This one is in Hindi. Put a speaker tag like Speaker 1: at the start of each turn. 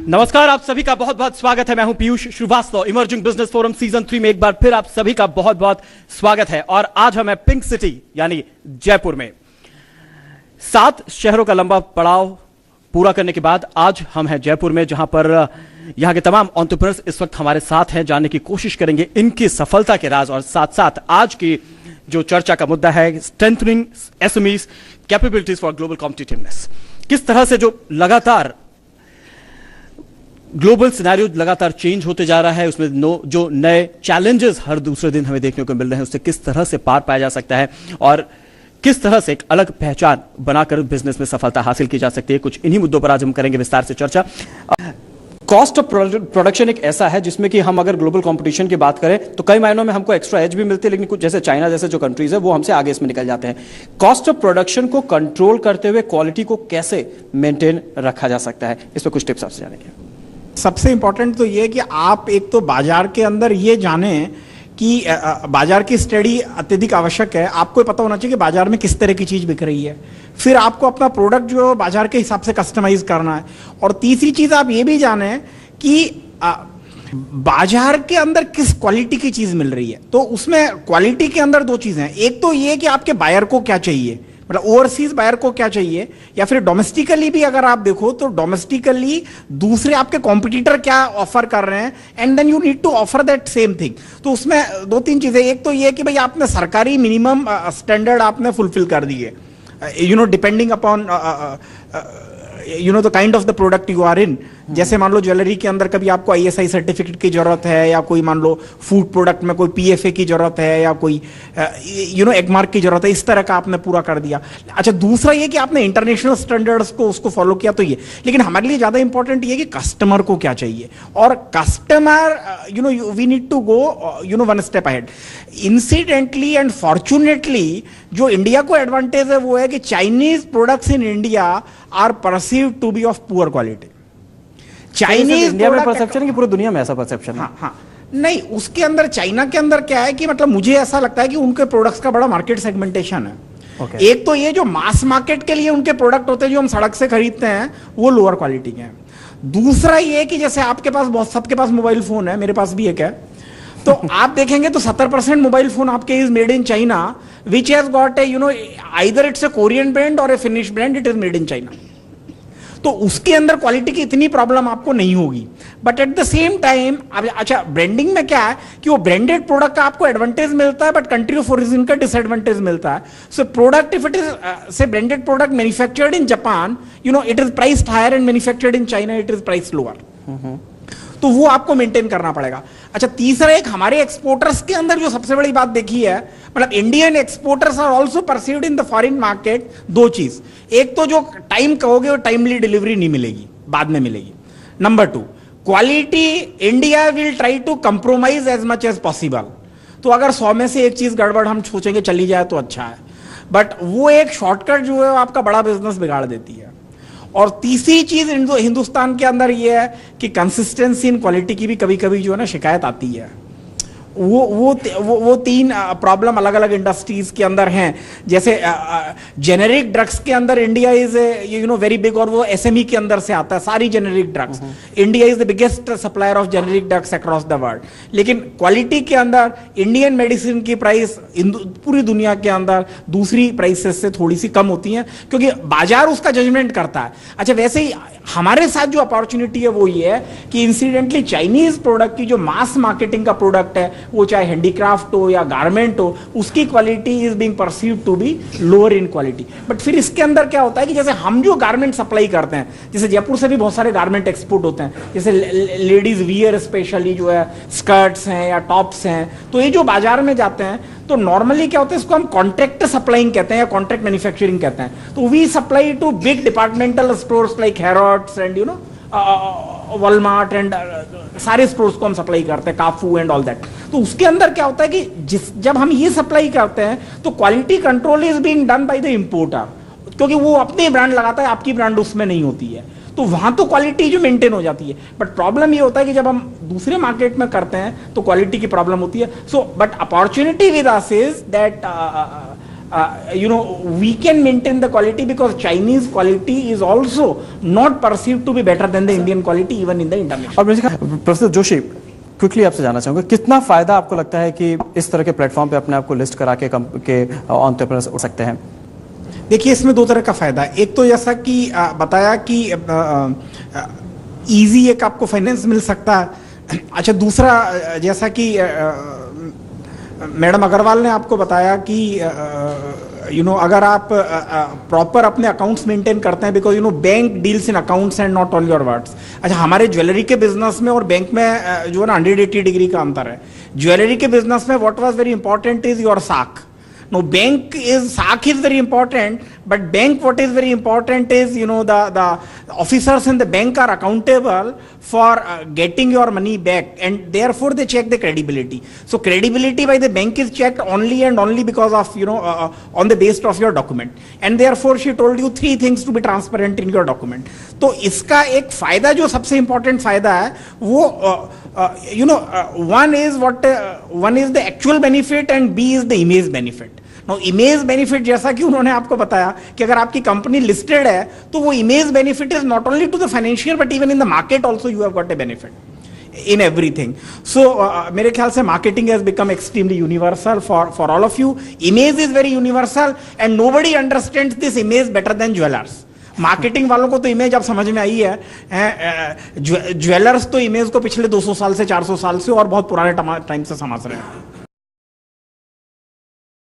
Speaker 1: नमस्कार, आप सभी का बहुत बहुत स्वागत है। मैं हूं Piyush Shrivastava. Emerging business forum season 3 में एक बार फिर आप सभी का बहुत बहुत स्वागत है। और आज हम पिंक सिटी यानी जयपुर में 7 शहरों का लंबा पड़ाव पूरा करने के बाद आज हम हैं जयपुर में, जहां पर यहां के तमाम एंटरप्रेन्योर्स इस वक्त हमारे साथ हैं। जानने की कोशिश करेंगे इनकी सफलता के राज और साथ साथ आज की जो चर्चा का मुद्दा है, strengthening SMEs capabilities for global competitiveness. किस तरह से जो लगातार ग्लोबल सिनेरियो लगातार चेंज होते जा रहा है, उसमें जो नए चैलेंजेस हर दूसरे दिन हमें देखने को मिल रहे हैं, उससे किस तरह से पार पाया जा सकता है और किस तरह से एक अलग पहचान बनाकर बिजनेस में सफलता हासिल की जा सकती है। कुछ इन्हीं मुद्दों पर आज हम करेंगे विस्तार से चर्चा। कॉस्ट ऑफ प्रोडक्शन एक ऐसा है जिसमें कि हम अगर ग्लोबल कंपटीशन की बात करें तो कई मायनों में हमको एक्स्ट्रा एज भी मिलती है, लेकिन कुछ जैसे चाइना जैसे जो कंट्रीज है वो हमसे आगे इसमें निकल जाते हैं। कॉस्ट ऑफ प्रोडक्शन को कंट्रोल करते हुए क्वालिटी को कैसे मेंटेन रखा जा सकता है, इस पर कुछ टिप्स आपसे जानेंगे।
Speaker 2: सबसे इंपॉर्टेंट तो ये कि आप एक तो बाजार के अंदर ये जाने कि बाजार की स्टडी अत्यधिक आवश्यक है। आपको पता होना चाहिए कि बाजार में किस तरह की चीज बिक रही है। फिर आपको अपना प्रोडक्ट जो बाजार के हिसाब से कस्टमाइज करना है। और तीसरी चीज आप ये भी जाने कि बाजार के अंदर किस क्वालिटी की चीज मिल रही है। तो उसमें क्वालिटी के अंदर 2 चीजें हैं। एक तो ये कि आपके बायर को क्या चाहिए, मतलब ओवरसीज बायर को क्या चाहिए, या फिर डोमेस्टिकली भी अगर आप देखो तो डोमेस्टिकली दूसरे आपके कॉम्पिटिटर क्या ऑफर कर रहे हैं, and then you need to offer that same thing. तो उसमें 2-3 चीजें। एक तो ये कि भाई आपने सरकारी मिनिमम स्टैंडर्ड आपने फुलफिल कर दिए, depending upon the kind of the product you are in. जैसे मान लो ज्वेलरी के अंदर कभी आपको आईएसआई सर्टिफिकेट की जरूरत है, या कोई मान लो फूड प्रोडक्ट में कोई पीएफए की जरूरत है, या कोई एगमार्क की जरूरत है, इस तरह का आपने पूरा कर दिया। अच्छा, दूसरा ये कि आपने इंटरनेशनल स्टैंडर्ड्स को उसको फॉलो किया, तो ये। लेकिन हमारे लिए ज्यादा इंपॉर्टेंट ये कि कस्टमर को क्या चाहिए, और customer we need to go one step ahead. Incidentally and fortunately जो इंडिया को एडवांटेज है वो है कि Chinese products in India are perceived to be of poor quality. Chinese
Speaker 1: India में परसेप्शन है कि पूरी दुनिया में ऐसा परसेप्शन है?
Speaker 2: हाँ, नहीं, उसके अंदर चाइना के अंदर क्या है कि मतलब मुझे ऐसा लगता है कि उनके प्रोडक्ट्स का बड़ा मार्केट सेगमेंटेशन है। एक तो ये जो मास मार्केट के लिए उनके प्रोडक्ट होते हैं जो हम सड़क से खरीदते हैं वो लोअर क्वालिटी के हैं। दूसरा ये कि जैसे आपके पास बहुत सबके पास मोबाइल फोन है, मेरे पास भी एक है, तो आप देखेंगे तो 70% मोबाइल फोन आपके is made in China, which has got a either it's a Korean brand और a Finnish brand, it is made in China. तो उसके अंदर क्वालिटी की इतनी प्रॉब्लम आपको नहीं होगी। But at the same time, अच्छा, ब्रांडिंग में क्या है कि वो ब्रांडेड प्रोडक्ट का आपको एडवांटेज मिलता है, बट कंट्री ऑफ ओरिजिन का डिसएडवांटेज मिलता है। So product, if it is say branded product manufactured in Japan, it is priced higher, and manufactured in China it is priced lower. तो वो आपको मेंटेन करना पड़ेगा। अच्छा, तीसरा एक हमारे एक्सपोर्टर्स के अंदर जो सबसे बड़ी बात देखी है, मतलब Indian exporters are also perceived in the foreign market. 2 चीज, एक तो जो टाइम कहोगे वो टाइमली डिलीवरी नहीं मिलेगी, बाद में मिलेगी। Number 2, quality India will try to compromise as much as possible. तो अगर 100 में से एक चीज गड़बड़ हम सोचेंगे चली जाए तो अच्छा है, बट वो एक शॉर्टकट जो है आपका बड़ा बिजनेस बिगाड़ देती है। और तीसरी चीज हिंदुस्तान के अंदर ये है कि कंसिस्टेंसी इन क्वालिटी की भी कभी कभी जो है ना शिकायत आती है। वो 3 प्रॉब्लम अलग अलग इंडस्ट्रीज के अंदर हैं। जैसे जेनेरिक ड्रग्स के अंदर इंडिया इज वेरी बिग, और वो एसएमई के अंदर से आता है सारी generic drugs. India is the biggest supplier of generic drugs across the world. लेकिन क्वालिटी के अंदर इंडियन मेडिसिन की प्राइस पूरी दुनिया के अंदर दूसरी प्राइसेस से थोड़ी सी कम होती है, क्योंकि बाजार उसका जजमेंट करता है। अच्छा, वैसे ही हमारे साथ जो अपॉर्चुनिटी है वो ये है कि इंसिडेंटली चाइनीज प्रोडक्ट की जो मास मार्केटिंग का प्रोडक्ट है, वो चाहे हैंडीक्राफ्ट हो या गारमेंट हो, उसकी quality is being perceived to be lower in quality. But फिर इसके अंदर क्या होता है कि जैसे हम जो गारमेंट सप्लाई करते हैं, जैसे जयपुर से भी बहुत सारे गारमेंट एक्सपोर्ट होते हैं, जैसे लेडीज वियर स्पेशली जो है स्कर्ट्स हैं या टॉप्स हैं, तो ये जो बाजार में जाते हैं तो नॉर्मली क्या होता है, इसको हम कॉन्ट्रैक्ट सप्लाइंग कहते हैं या कॉन्ट्रैक्ट मैन्युफैक्चरिंग कहते हैं। तो we supply to big departmental stores like Harrods and Walmart and सारे स्टोर्स को हम सप्लाई करते हैं, काफू एंड ऑल दैट। तो उसके अंदर क्या होता है कि जब हम ये सप्लाई करते हैं तो quality control is being done by the importer, क्योंकि वो अपने ब्रांड लगाता है, आपकी ब्रांड उसमें नहीं होती है, तो वहां तो क्वालिटी जो मेंटेन हो जाती है। बट प्रॉब्लम ये होता है कि जब हम दूसरे मार्केट में करते हैं तो क्वालिटी की प्रॉब्लम होती है। So but opportunity with us is that we can maintain the quality because Chinese quality is also not perceived to be better than the Indian quality even in the international.
Speaker 1: और प्रोफेसर जोशी, क्विकली आपसे जानना चाहूंगा, कितना फायदा आपको लगता है कि इस तरह के प्लेटफॉर्म पे अपने आप को लिस्ट करा के एंटरप्रेन्योर्स उठ सकते हैं?
Speaker 2: देखिए, इसमें दो तरह का फायदा है। एक तो जैसा कि बताया कि इजी एक आपको फाइनेंस मिल सकता है। अच्छा, दूसरा जैसा कि मैडम अग्रवाल ने आपको बताया कि अगर आप प्रॉपर अपने अकाउंट्स मेंटेन करते हैं, because bank deals in accounts and not on your words. अच्छा, हमारे ज्वेलरी के बिजनेस में और बैंक में जो है ना 180 डिग्री का अंतर है। ज्वेलरी के बिजनेस में what was very important is your साख। No, SAC is very important, but bank, what is very important is, the officers in the bank are accountable for getting your money back, and therefore they check the credibility. So credibility by the bank is checked only and only because of, on the basis of your document. And therefore she told you 3 things to be transparent in your document. तो इसका एक फायदा जो सबसे important फायदा है वो one is the actual benefit and B is the image benefit. Now image benefit जैसा कि उन्होंने आपको बताया कि अगर आपकी कंपनी लिस्टेड है तो वो image benefit is not only to the financial but even in the market also you have got a benefit in everything. So मेरे ख्याल से marketing has become extremely universal for all of you. Image is very universal and nobody understands this image better than jewelers. Marketing वालों को तो इमेज अब समझ में आई है, ज्वेलर्स तो इमेज को पिछले 200 साल से 400 साल से और बहुत पुराने टाइम से समझ रहे हैं।